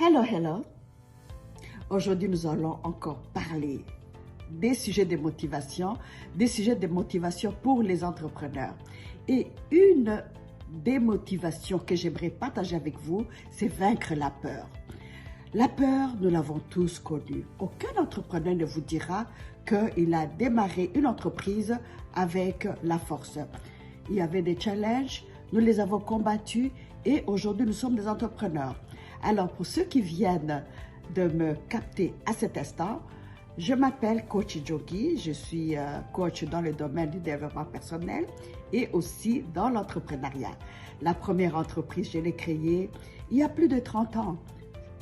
Hello, hello. Aujourd'hui, nous allons encore parler des sujets de motivation pour les entrepreneurs. Et une des motivations que j'aimerais partager avec vous, c'est vaincre la peur. La peur, nous l'avons tous connue. Aucun entrepreneur ne vous dira qu'il a démarré une entreprise avec la force. Il y avait des challenges, nous les avons combattus et aujourd'hui, nous sommes des entrepreneurs. Alors, pour ceux qui viennent de me capter à cet instant, je m'appelle Coach Jogi, je suis coach dans le domaine du développement personnel et aussi dans l'entrepreneuriat. La première entreprise, je l'ai créée il y a plus de 30 ans.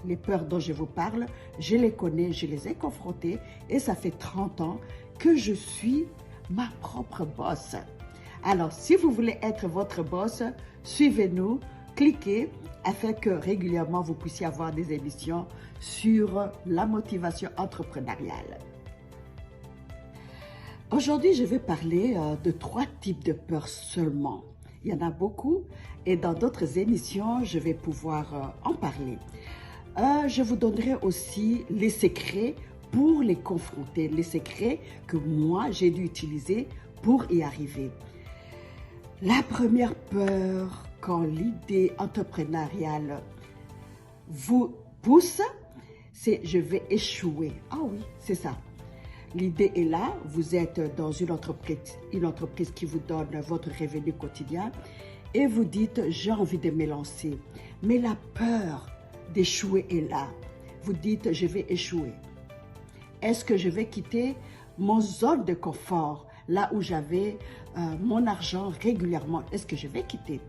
Les peurs dont je vous parle, je les connais, je les ai confrontées et ça fait 30 ans que je suis ma propre boss. Alors, si vous voulez être votre boss, suivez-nous, cliquez afin que régulièrement vous puissiez avoir des émissions sur la motivation entrepreneuriale. Aujourd'hui, je vais parler de 3 types de peurs seulement. Il y en a beaucoup et dans d'autres émissions, je vais pouvoir en parler. Je vous donnerai aussi les secrets pour les confronter, les secrets que moi, j'ai dû utiliser pour y arriver. La première peur, quand l'idée entrepreneuriale vous pousse, c'est « je vais échouer ». Ah oui, c'est ça. L'idée est là, vous êtes dans une entreprise qui vous donne votre revenu quotidien et vous dites « j'ai envie de me lancer ». Mais la peur d'échouer est là. Vous dites « je vais échouer ». Est-ce que je vais quitter mon zone de confort, là où j'avais mon argent régulièrement? Est-ce que je vais quitter?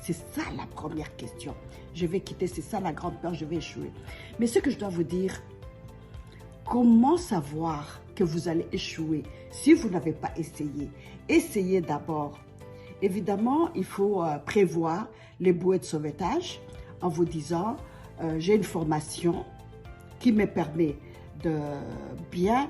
C'est ça la première question. Je vais quitter, c'est ça la grande peur, je vais échouer. Mais ce que je dois vous dire, comment savoir que vous allez échouer si vous n'avez pas essayé? Essayez d'abord. Évidemment, il faut prévoir les bouées de sauvetage en vous disant, j'ai une formation qui me permet de bien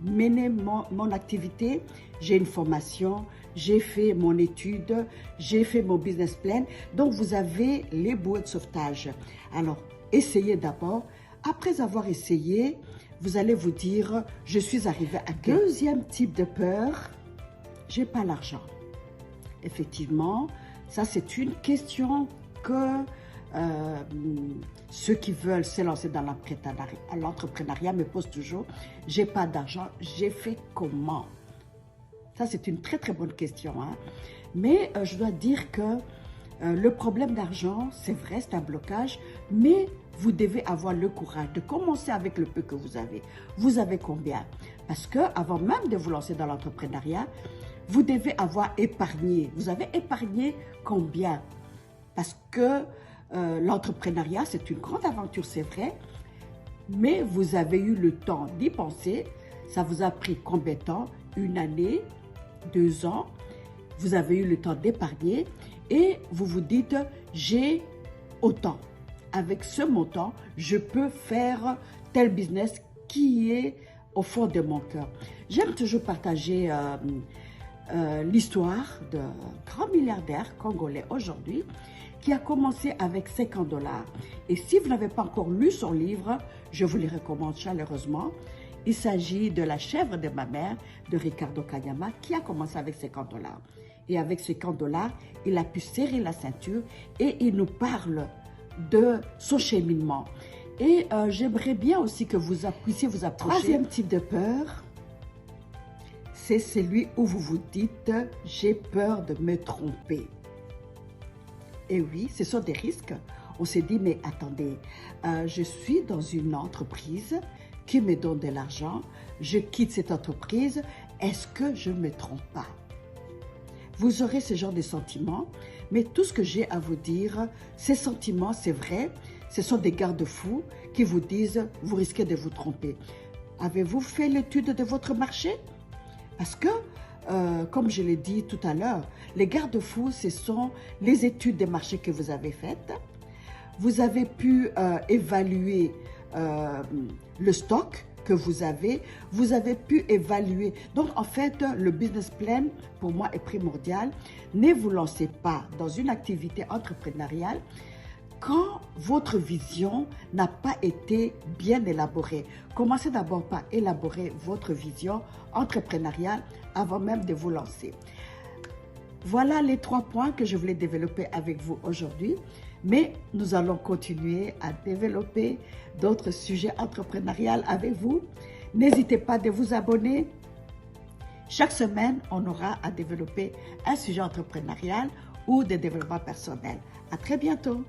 mener mon activité, j'ai une formation, j'ai fait mon étude, j'ai fait mon business plan. Donc, vous avez les bouées de sauvetage. Alors, essayez d'abord. Après avoir essayé, vous allez vous dire, je suis arrivé à quel deuxième type de peur, j'ai pas l'argent. Effectivement, ça c'est une question que ceux qui veulent se lancer dans l'entrepreneuriat me posent toujours. J'ai pas d'argent, j'ai fait comment? Ça, c'est une très très bonne question. Hein? Mais je dois dire que le problème d'argent, c'est vrai, c'est un blocage, mais vous devez avoir le courage de commencer avec le peu que vous avez. Vous avez combien? Parce que avant même de vous lancer dans l'entrepreneuriat, vous devez avoir épargné. Vous avez épargné combien? Parce que l'entrepreneuriat, c'est une grande aventure, c'est vrai, mais vous avez eu le temps d'y penser. Ça vous a pris combien de temps? 1 année, 2 ans. Vous avez eu le temps d'épargner et vous vous dites, j'ai autant. Avec ce montant, je peux faire tel business qui est au fond de mon cœur. J'aime toujours partager l'histoire d'un grand milliardaire congolais aujourd'hui qui a commencé avec 50 $. Et si vous n'avez pas encore lu son livre, je vous le recommande chaleureusement. Il s'agit de La chèvre de ma mère de Ricardo Kanyama qui a commencé avec 50 $. Et avec 50 $, il a pu serrer la ceinture et il nous parle de son cheminement. Et j'aimerais bien aussi que vous puissiez vous approcher. Troisième type de peur, c'est celui où vous vous dites « j'ai peur de me tromper ». Et oui, ce sont des risques. On s'est dit, mais attendez, je suis dans une entreprise qui me donne de l'argent, je quitte cette entreprise, est-ce que je ne me trompe pas? Vous aurez ce genre de sentiments, mais tout ce que j'ai à vous dire, ces sentiments, c'est vrai, ce sont des garde-fous qui vous disent, vous risquez de vous tromper. Avez-vous fait l'étude de votre marché? Parce que, comme je l'ai dit tout à l'heure, les garde-fous, ce sont les études des marchés que vous avez faites. Vous avez pu évaluer le stock que vous avez pu évaluer. Donc, en fait, le business plan, pour moi, est primordial. Ne vous lancez pas dans une activité entrepreneuriale Quand votre vision n'a pas été bien élaborée, commencez d'abord par élaborer votre vision entrepreneuriale avant même de vous lancer. Voilà les 3 points que je voulais développer avec vous aujourd'hui, mais nous allons continuer à développer d'autres sujets entrepreneuriaux avec vous. N'hésitez pas de vous abonner. Chaque semaine, on aura à développer un sujet entrepreneurial ou de développement personnel. À très bientôt.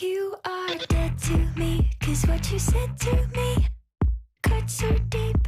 You are dead to me, 'cause what you said to me cuts so deep.